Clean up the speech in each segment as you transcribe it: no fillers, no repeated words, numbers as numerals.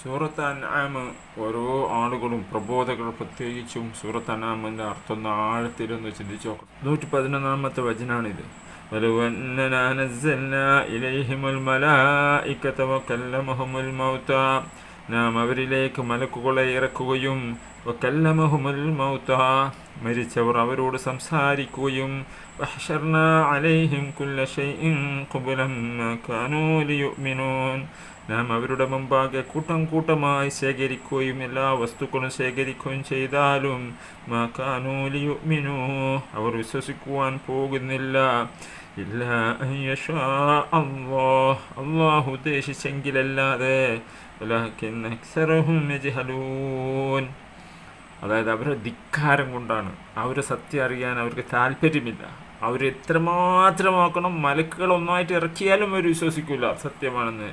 സൂറത്ത് അൻആം ഓരോ ആളുകളും പ്രബോധകർ പ്രത്യേകിച്ചും സൂറത്ത് അൻആമിൻ്റെ അർത്ഥം ഒന്ന് ആഴത്തിലൊന്ന് ചിന്തിച്ചു നോക്കണം. 111-ാമത്തെ വചനാണിത്. വലൗ അന്നനാ നസ്സൽനാ ഇലൈഹിമുൽ മലായികത വകല്ലമഹുമുൽ മൗതാ, നാം അവരിലേക്ക് മലക്കുകളെ ഇറക്കുകയും വകല്ലമഹുമുൽ മൗതാ, മരിച്ചവർ അവരോട് സംസാരിക്കുകയും വഹ്ശർനാ അലൈഹിം കുല്ല ശൈഇൻ ഖുബലൻ മാ കാനൂ ലിയുഅ്മിനൂൻ, നാം അവരുടെ മുമ്പാകെ കൂട്ടം കൂട്ടമായി ശേഖരിക്കുകയും എല്ലാ വസ്തുക്കളും ശേഖരിക്കുകയും ചെയ്താലും മാ കാനൂ ലിയുഅ്മിനൂ, അവർ വിശ്വസിക്കുവാൻ പോകുന്നില്ല. ഇല്ലാ അൻ യശാ അല്ലാഹ്, അല്ലാഹു ഉദ്ദേശിച്ചെങ്കിലല്ലാതെ. വലാകിന്ന അക്സറഹും യജ്ഹലൂൻ, അതായത് അവരുടെ ധിക്കാരം കൊണ്ടാണ്. അവർ സത്യം അറിയാൻ അവർക്ക് താല്പര്യമില്ല. അവർ എത്രമാത്രമാക്കണം, മലക്കുകൾ ഒന്നായിട്ട് ഇറക്കിയാലും അവർ വിശ്വസിക്കില്ല സത്യമാണെന്ന്.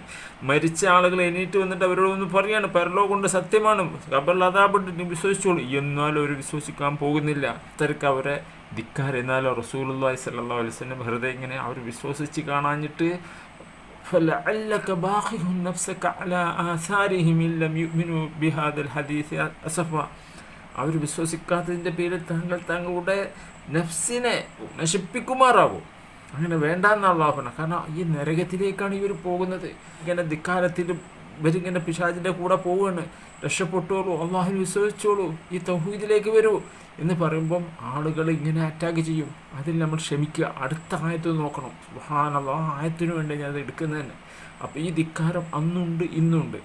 മരിച്ച ആളുകൾ എണീറ്റ് വന്നിട്ട് അവരോടൊന്ന് പറയാണ് പരലോകം കൊണ്ട് സത്യമാണ്, ഖബറിൽ അദാബുണ്ട്, വിശ്വസിച്ചോളൂ, എന്നാലും അവർ വിശ്വസിക്കാൻ പോകുന്നില്ല. അത്രയ്ക്ക് അവരെ ധിക്കാരം. എന്നാലും റസൂലുള്ളാഹി സ്വല്ലല്ലാഹു അലൈഹി വസല്ലം വെറുതെ ഇങ്ങനെ അവർ വിശ്വസിച്ച് കാണാഞ്ഞിട്ട് فلعلك باخع نفسك على آثارهم إن لم يؤمنوا بهذا الحديث أسفا, അവർ വിശ്വസിക്കാത്തതിൻ്റെ പേരിൽ തങ്ങളുടെ നഫ്സിനെ നശിപ്പിക്കുമാറാവും. അങ്ങനെ വേണ്ടെന്ന് അല്ലാഹു പറഞ്ഞു. കാരണം ഈ നരകത്തിലേക്കാണ് ഇവർ പോകുന്നത്. ഇങ്ങനെ ധിക്കാരത്തിൽ ഇവരിങ്ങനെ പിശാചിൻ്റെ കൂടെ പോവുകയാണ്. രക്ഷപ്പെട്ടോളൂ, അള്ളാഹുവിൽ വിശ്വസിച്ചോളൂ, ഈ തൗഹീദിലേക്ക് വരൂ എന്ന് പറയുമ്പം ആളുകൾ ഇങ്ങനെ അറ്റാക്ക് ചെയ്യും. അതിൽ നമ്മൾ ക്ഷമിക്കുക. അടുത്ത ആയത്ത് നോക്കണം. സുബ്ഹാനല്ലാഹ്, ആയത്തിനു വേണ്ടി ഞാൻ അത് എടുക്കുന്നതന്നെ. അപ്പോൾ ഈ ധിക്കാരം അന്നുണ്ട് ഇന്നുണ്ട്.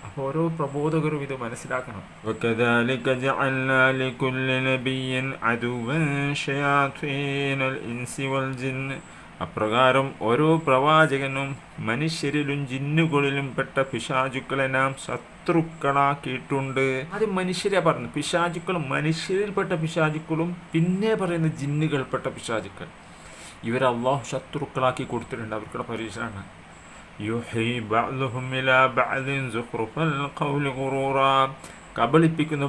അപ്പോൾ ഓരോ പ്രബോധകരും ഇത് മനസ്സിലാക്കണം. വകദാലിക ജഅൽനാ ലികുല്ലി നബിയ്യിൻ അദുവൻ ശയാത്വീനൽ ഇൻസി വൽ ജിന്ന്, അപ്രകാരം ഓരോ പ്രവാചകനും മനുഷ്യരിലും ജിന്നുകളിലും പെട്ട പിശാചുക്കളെ നാം ശത്രുക്കളാക്കിയിട്ടുണ്ട്. അത് മനുഷ്യരെ പറഞ്ഞു. പിശാചുക്കൾ മനുഷ്യരിൽപ്പെട്ട പിശാചുക്കളും പിന്നെ പറയുന്ന ജിന്നുകൾപ്പെട്ട പിശാചുക്കൾ, ഇവരെ അള്ളാഹു ശത്രുക്കളാക്കി കൊടുത്തിട്ടുണ്ട്. അവർക്കുള്ള പരീക്ഷണമാണ്. യുഹീ ബഅ്ദുഹും ഇലാ ബഅ്ദിൻ സുഖ്റുഫൽ ഖൗലി ഖുറൂറാ, കബളിപ്പിക്കുന്ന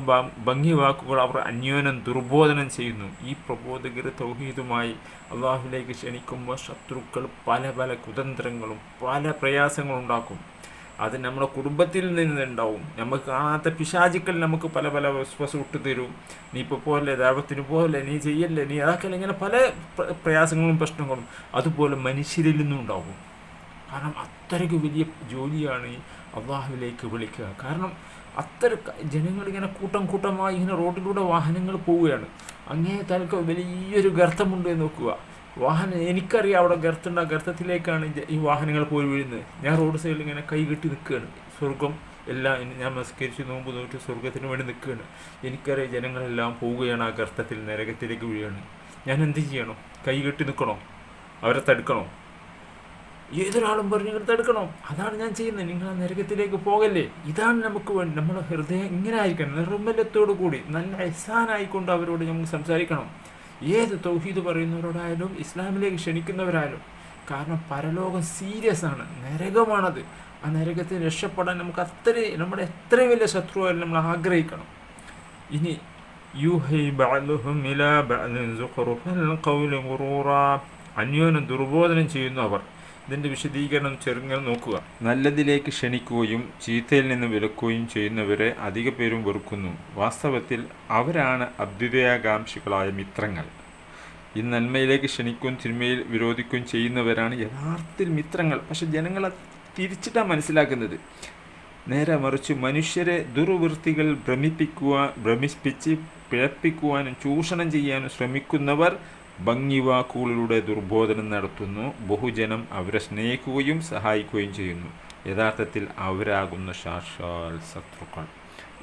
ഭംഗി വാക്കുകൾ അവർ അന്യോന്യം ദുർബോധനം ചെയ്യുന്നു. ഈ പ്രബോധകർ തൗഹീദുമായി അള്ളാഹുവിലേക്ക് ക്ഷണിക്കുമ്പോൾ ശത്രുക്കൾ പല പല കുതന്ത്രങ്ങളും പല പ്രയാസങ്ങളും ഉണ്ടാക്കും. അത് നമ്മുടെ കുടുംബത്തിൽ നിന്നുണ്ടാവും. നമുക്ക് കാണാത്ത പിശാചുക്കൾ നമുക്ക് പല പല വസ്വസ് ഇട്ട് തരും. നീ ഇപ്പോൾ പോലെ ദൈവത്തിന് പോലെ, നീ ചെയ്യല്ലേ, നീ അതാക്കല്ല, ഇങ്ങനെ പല പ്രയാസങ്ങളും പ്രശ്നങ്ങളും അതുപോലെ മനുഷ്യരിൽ നിന്നും ഉണ്ടാവും. കാരണം അത്രയ്ക്ക് വലിയ ജോലിയാണ് ഈ അള്ളാഹുവിലേക്ക് വിളിക്കുക. കാരണം അത്ര ജനങ്ങളിങ്ങനെ കൂട്ടം കൂട്ടമായി ഇങ്ങനെ റോഡിലൂടെ വാഹനങ്ങൾ പോവുകയാണ്. അങ്ങേ തലക്ക് വലിയൊരു ഗർത്തമുണ്ട് എന്ന് നോക്കുക. വാഹനം, എനിക്കറിയാം അവിടെ ഗർത്തുണ്ട്, ആ ഗർത്തത്തിലേക്കാണ് ഈ വാഹനങ്ങൾ പോയി വീഴുന്നത്. ഞാൻ റോഡ് സൈഡിൽ ഇങ്ങനെ കൈ കെട്ടി നിൽക്കുകയാണ്. സ്വർഗം എല്ലാം ഞാൻ നമസ്കരിച്ച് നോമ്പ് നോക്കി സ്വർഗത്തിന് വേണ്ടി നിൽക്കുകയാണ്. എനിക്കറിയാം ജനങ്ങളെല്ലാം പോവുകയാണ് ആ ഗർത്തത്തിൽ, നരകത്തിലേക്ക് വീഴുകയാണ്. ഞാൻ എന്ത് ചെയ്യണം? കൈ കെട്ടി നിൽക്കണോ? അവരെ തടുക്കണോ? ഏതൊരാളും പറഞ്ഞ് നിങ്ങൾ തടുക്കണം. അതാണ് ഞാൻ ചെയ്യുന്നത്. നിങ്ങൾ ആ നരകത്തിലേക്ക് പോകല്ലേ. ഇതാണ് നമുക്ക് വേണ്ടി. നമ്മുടെ ഹൃദയം ഇങ്ങനെ ആയിരിക്കണം, നിർമ്മലത്തോടു കൂടി നല്ല ഇഹ്സാനായിക്കൊണ്ട് അവരോട് നമുക്ക് സംസാരിക്കണം. ഏത് തൗഹീദ് പറയുന്നവരോടായാലും ഇസ്ലാമിലേക്ക് ക്ഷണിക്കുന്നവരായാലും. കാരണം പരലോകം സീരിയസ് ആണ്, നരകമാണത്. ആ നരകത്തിൽ രക്ഷപ്പെടാൻ നമുക്ക് നമ്മുടെ എത്ര വലിയ ശത്രുവായാലും നമ്മൾ ആഗ്രഹിക്കണം. ഇനി യുഹീ ബഅ്ദുഹും ഇലാ ബഅ്ദിൻ സുഖ്റുഫൽ ഖൗലി ഖുറൂറാ, അന്യോന്യം ദുർബോധനം ചെയ്യുന്നു അവർ. ഇതിൻ്റെ വിശദീകരണം ചെറുങ്ങനെ നോക്കുക. നല്ലതിലേക്ക് ക്ഷണിക്കുകയും ചീത്തയിൽ നിന്ന് വിലക്കുകയും ചെയ്യുന്നവരെ അധിക പേരും വെറുക്കുന്നു. വാസ്തവത്തിൽ അവരാണ് അഭ്യുദയാകാംക്ഷികളായ മിത്രങ്ങൾ. ഈ നന്മയിലേക്ക് ക്ഷണിക്കുകയും തിന്മയിൽ വിരോധിക്കുകയും ചെയ്യുന്നവരാണ് യഥാർത്ഥത്തിൽ മിത്രങ്ങൾ. പക്ഷെ ജനങ്ങളെ തിരിച്ചിട്ടാണ് മനസ്സിലാക്കുന്നത്. നേരെ മറിച്ച് മനുഷ്യരെ ദുർവൃത്തികൾ ഭ്രമിപ്പിച്ച് പിഴപ്പിക്കുവാനും ചൂഷണം ചെയ്യാനും ശ്രമിക്കുന്നവർ ഭംഗിവാക്കുകളിലൂടെ ദുർബോധനം നടത്തുന്നു. ബഹുജനം അവരെ സ്നേഹിക്കുകയും സഹായിക്കുകയും ചെയ്യുന്നു. യഥാർത്ഥത്തിൽ അവരാകുന്ന സാക്ഷാൽ ശത്രുക്കൾ.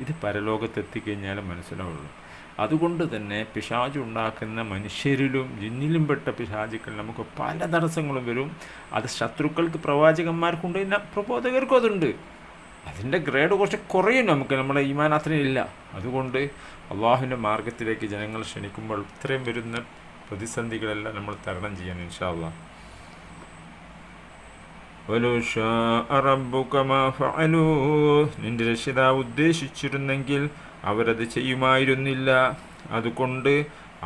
ഇത് പരലോകത്തെത്തിക്കഴിഞ്ഞാൽ മനസ്സിലാവുള്ളൂ. അതുകൊണ്ട് തന്നെ പിശാച് ഉണ്ടാക്കുന്ന മനുഷ്യരിലും ജിന്നിലും പെട്ട പിശാചുക്കൾ നമുക്ക് പല തടസ്സങ്ങളും വരും. അത് ശത്രുക്കൾക്ക് പ്രവാചകന്മാർക്കുണ്ട്, പ്രബോധകർക്കും അതുണ്ട്. അതിൻ്റെ ഗ്രേഡ് കുറച്ച് കുറയും. നമുക്ക് നമ്മുടെ ഈമാൻ അത്രയും ഇല്ല. അതുകൊണ്ട് അള്ളാഹുവിൻ്റെ മാർഗത്തിലേക്ക് ജനങ്ങൾ ക്ഷണിക്കുമ്പോൾ ഇത്രയും വരുന്ന പ്രതിസന്ധികളെല്ലാം നമ്മൾ തരണം ചെയ്യാൻ ഇൻഷാ അല്ലാഹ്. വലൗ ശാഅ റബ്ബുക മാ ഫഅലൂഹ്, നിന്റെ രക്ഷിതാവ് ഉദ്ദേശിച്ചിരുന്നെങ്കിൽ അവരത് ചെയ്യുമായിരുന്നില്ല. അതുകൊണ്ട്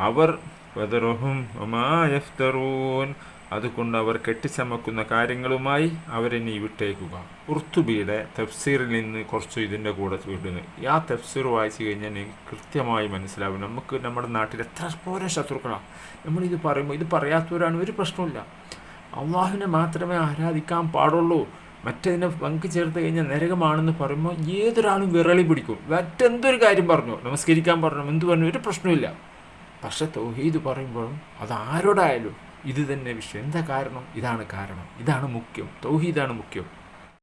അവർ ഫദറുഹും വമാ യഫ്തറൂൻ, അതുകൊണ്ട് അവർ കെട്ടിച്ചമക്കുന്ന കാര്യങ്ങളുമായി അവരെ നീ വിട്ടേക്കുക. ഖുർത്തുബിയുടെ തഫ്സീറിൽ നിന്ന് കുറച്ച് ഇതിൻ്റെ കൂടെ വിടുന്നു. ആ തഫ്സീർ വായിച്ചു കഴിഞ്ഞാൽ നിങ്ങൾക്ക് കൃത്യമായി മനസ്സിലാവും. നമുക്ക് നമ്മുടെ നാട്ടിൽ എത്ര പോരെ ശത്രുക്കളാണ്. നമ്മളിത് പറയുമ്പോൾ ഇത് പറയാത്തവരാണ്, ഒരു പ്രശ്നമില്ല. അള്ളാഹുവിനെ മാത്രമേ ആരാധിക്കാൻ പാടുള്ളൂ, മറ്റതിനെ പങ്കു ചേർത്ത് കഴിഞ്ഞാൽ നരകമാണെന്ന് പറയുമ്പോൾ ഏതൊരാളും വിറളി പിടിക്കും. മറ്റെന്തൊരു കാര്യം പറഞ്ഞു, നമസ്കരിക്കാൻ പറഞ്ഞു, എന്ത് പറഞ്ഞു, ഒരു പ്രശ്നമില്ല. പക്ഷെ തൗഹീദ് പറയുമ്പോഴും അത് ആരോടായാലും ഇത് തന്നെ വിഷയം. എന്താ കാരണം? ഇതാണ് കാരണം, ഇതാണ് മുഖ്യം, തൗഹീദാണ് മുഖ്യം.